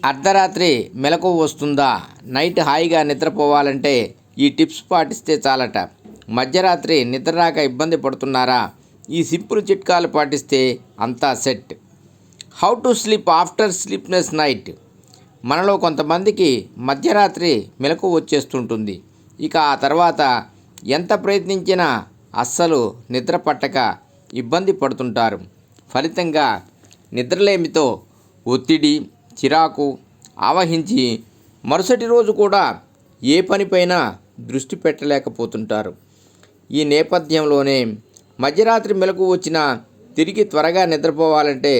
అర్ధరాత్రి మెలకువ వస్తుందా? నైట్ హాయిగా నిద్రపోవాలంటే ఈ టిప్స్ పాటిస్తే చాలట. మధ్యరాత్రి నిద్ర రాక ఇబ్బంది పడుతున్నారా? ఈ సింపుల్ చిట్కాలు పాటిస్తే అంతా set. How to sleep after sleepless night. మనలో కొంతమందికి మధ్యరాత్రి మెలకువ వచ్చేస్తుంటుంది. ఇక ఆ తర్వాత ఎంత ప్రయత్నించినా అస్సలు నిద్ర పట్టక ఇబ్బంది పడుతుంటారు. ఫలితంగా నిద్రలేమితో ఒత్తిడి, చిరాకు ఆవహించి మరుసటి రోజు కూడా ఏ పనిపైనా దృష్టి పెట్టలేకపోతుంటారు. ఈ నేపథ్యంలోనే మధ్యరాత్రి మెలకువ వచ్చినా తిరిగి త్వరగా నిద్రపోవాలంటే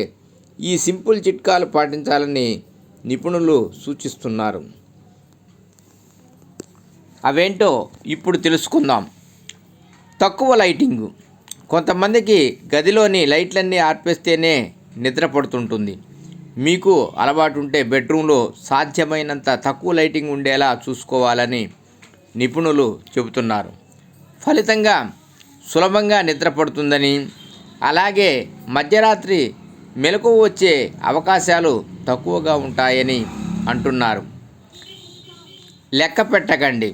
ఈ సింపుల్ చిట్కాలు పాటించాలని నిపుణులు సూచిస్తున్నారు. అవేంటో ఇప్పుడు తెలుసుకుందాం. తక్కువ లైటింగు. కొంతమందికి గదిలోని లైట్లన్నీ ఆర్పేస్తేనే నిద్ర పడుతుంటుంది. మీకు అలవాటు ఉంటే బెడ్రూమ్లో సాధ్యమైనంత తక్కువ లైటింగ్ ఉండేలా చూసుకోవాలని నిపుణులు చెబుతున్నారు. ఫలితంగా సులభంగా నిద్ర పడుతుందని, అలాగే మధ్యరాత్రి మెలకువ వచ్చే అవకాశాలు తక్కువగా ఉంటాయని అంటున్నారు. లెక్క పెట్టకండి.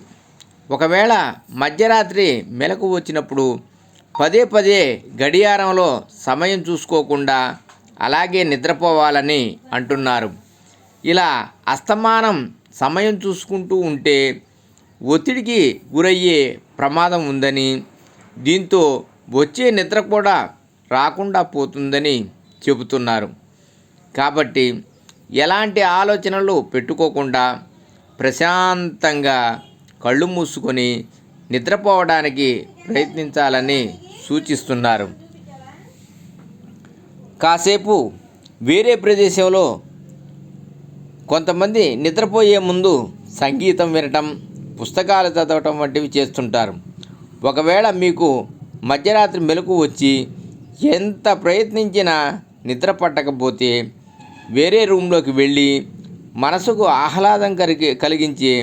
ఒకవేళ మధ్యరాత్రి మెలకువ వచ్చినప్పుడు పదే పదే గడియారంలో సమయం చూసుకోకుండా అలాగే నిద్రపోవాలని అంటున్నారు. ఇలా అస్తమానం సమయం చూసుకుంటూ ఉంటే ఒత్తిడికి గురయ్యే ప్రమాదం ఉందని, దీంతో వచ్చే నిద్ర కూడా రాకుండా పోతుందని చెబుతున్నారు. కాబట్టి ఎలాంటి ఆలోచనలు పెట్టుకోకుండా ప్రశాంతంగా కళ్ళు మూసుకొని నిద్రపోవడానికి ప్రయత్నించాలని సూచిస్తున్నారు. కాసేపు వేరే ప్రదేశంలో కొంతమంది నిద్రపోయే ముందు సంగీతం వినటం, పుస్తకాలు చదవటం వంటివి చేస్తుంటారు. ఒకవేళ మీకు మధ్యరాత్రి మెలకువ వచ్చి ఎంత ప్రయత్నించినా నిద్ర పట్టకపోతే వేరే రూమ్లోకి వెళ్ళి మనసుకు ఆహ్లాదం కలిగించే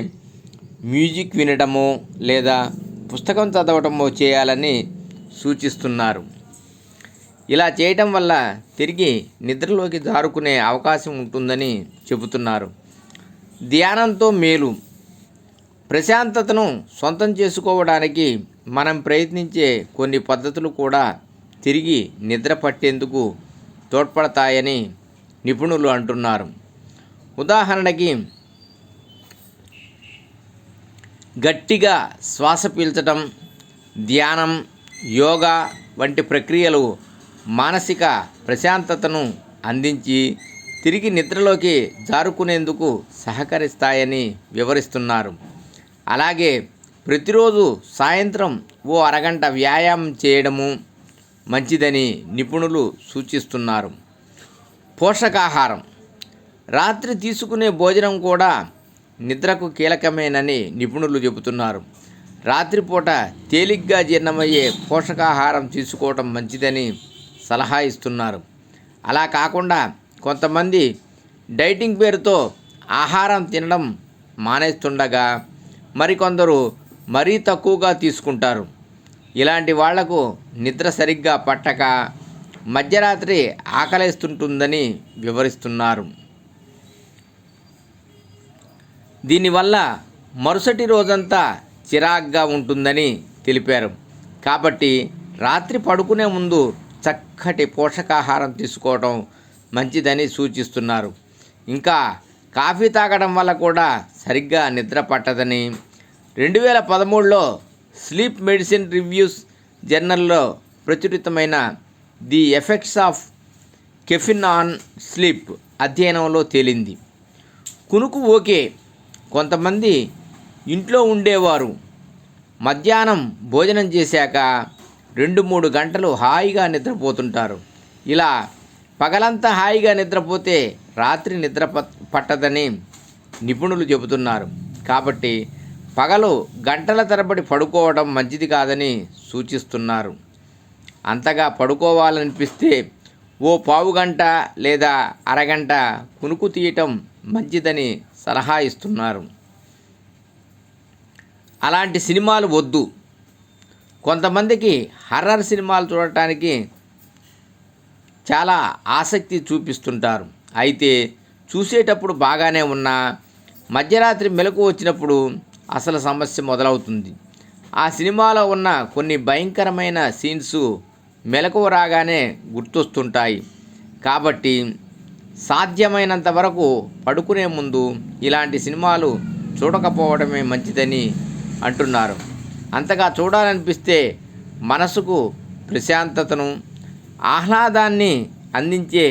మ్యూజిక్ వినటమో లేదా పుస్తకం చదవటమో చేయాలని సూచిస్తున్నారు. ఇలా చేయటం వల్ల తిరిగి నిద్రలోకి జారుకునే అవకాశం ఉంటుందని చెబుతున్నారు. ధ్యానంతో మేలు. ప్రశాంతతను సొంతం చేసుకోవడానికి మనం ప్రయత్నించే కొన్ని పద్ధతులు కూడా తిరిగి నిద్ర పట్టేందుకు తోడ్పడతాయని నిపుణులు అంటున్నారు. ఉదాహరణకి గట్టిగా శ్వాస పీల్చడం, ధ్యానం, యోగా వంటి ప్రక్రియలు మానసిక ప్రశాంతతను అందించి తిరిగి నిద్రలోకి జారుకునేందుకు సహకరిస్తాయని వివరిస్తున్నారు. అలాగే ప్రతిరోజు సాయంత్రం ఓ అరగంట వ్యాయామం చేయడము మంచిదని నిపుణులు సూచిస్తున్నారు. పోషకాహారం. రాత్రి తీసుకునే భోజనం కూడా నిద్రకు కీలకమేనని నిపుణులు చెబుతున్నారు. రాత్రిపూట తేలిగ్గా జీర్ణమయ్యే పోషకాహారం తీసుకోవడం మంచిదని సలహా ఇస్తున్నారు. అలా కాకుండా కొంతమంది డైటింగ్ పేరుతో ఆహారం తినడం మానేస్తుండగా మరికొందరు మరీ తక్కువగా తీసుకుంటారు. ఇలాంటి వాళ్లకు నిద్ర సరిగ్గా పట్టక మధ్యరాత్రి ఆకలేస్తుంటుందని వివరిస్తున్నారు. దీనివల్ల మరుసటి రోజంతా చిరాగ్గా ఉంటుందని తెలిపారు. కాబట్టి రాత్రి పడుకునే ముందు చక్కటి పోషకాహారం తీసుకోవడం మంచిదని సూచిస్తున్నారు. ఇంకా కాఫీ తాగడం వల్ల కూడా సరిగ్గా నిద్ర పట్టదని 2013లో స్లీప్ మెడిసిన్ రివ్యూస్ జర్నల్లో ప్రచురితమైన the effects of caffeine on sleep అధ్యయనంలో తేలింది. కునుకు ఓకే. కొంతమంది ఇంట్లో ఉండేవారు మధ్యాహ్నం భోజనం చేశాక 2-3 గంటలు హాయిగా నిద్రపోతుంటారు. ఇలా పగలంతా హాయిగా నిద్రపోతే రాత్రి నిద్ర పట్టదని నిపుణులు చెబుతున్నారు. కాబట్టి పగలు గంటల తరబడి పడుకోవడం మంచిది కాదని సూచిస్తున్నారు. అంతగా పడుకోవాలనిపిస్తే ఓ పావు గంట లేదా అరగంట కునుకు తీయటం మంచిదని సలహా ఇస్తున్నారు. అలాంటి సినిమాలు వద్దు. కొంతమందికి హర్రర్ సినిమాలు చూడటానికి చాలా ఆసక్తి చూపిస్తుంటారు. అయితే చూసేటప్పుడు బాగానే ఉన్నా మధ్యరాత్రి మెలకు వచ్చినప్పుడు అసలు సమస్య మొదలవుతుంది. ఆ సినిమాలో ఉన్న కొన్ని భయంకరమైన సీన్స్ మెలకువ రాగానే గుర్తొస్తుంటాయి. కాబట్టి సాధ్యమైనంత వరకు పడుకునే ముందు ఇలాంటి సినిమాలు చూడకపోవడమే మంచిదని అంటున్నారు. అంతగా చూడాలనిపిస్తే మనసుకు ప్రశాంతతను, ఆహ్లాదాన్ని అందించే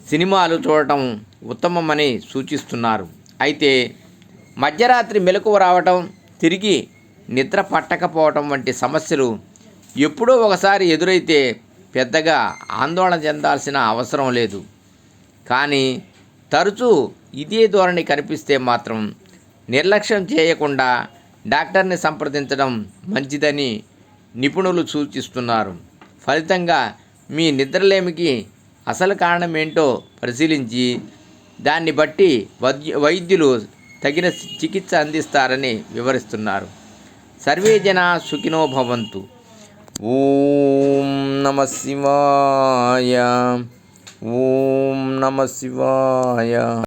సినిమాలు చూడటం ఉత్తమమని సూచిస్తున్నారు. అయితే మధ్యరాత్రి మెలకువ రావటం, తిరిగి నిద్ర పట్టకపోవటం వంటి సమస్యలు ఎప్పుడో ఒకసారి ఎదురైతే పెద్దగా ఆందోళన చెందాల్సిన అవసరం లేదు. కానీ తరచూ ఇదే ధోరణి కనిపిస్తే మాత్రం నిర్లక్ష్యం చేయకుండా డాక్టర్ని సంప్రదించడం మంచిదని నిపుణులు సూచిస్తున్నారు. ఫలితంగా మీ నిద్రలేమికి అసలు కారణం ఏంటో పరిశీలించి దాన్ని బట్టి వైద్యులు తగిన చికిత్స అందిస్తారని వివరిస్తున్నారు. సర్వే జనా సుఖినో భవంతు. ఓం నమః శివాయ. ఓం నమః శివాయ.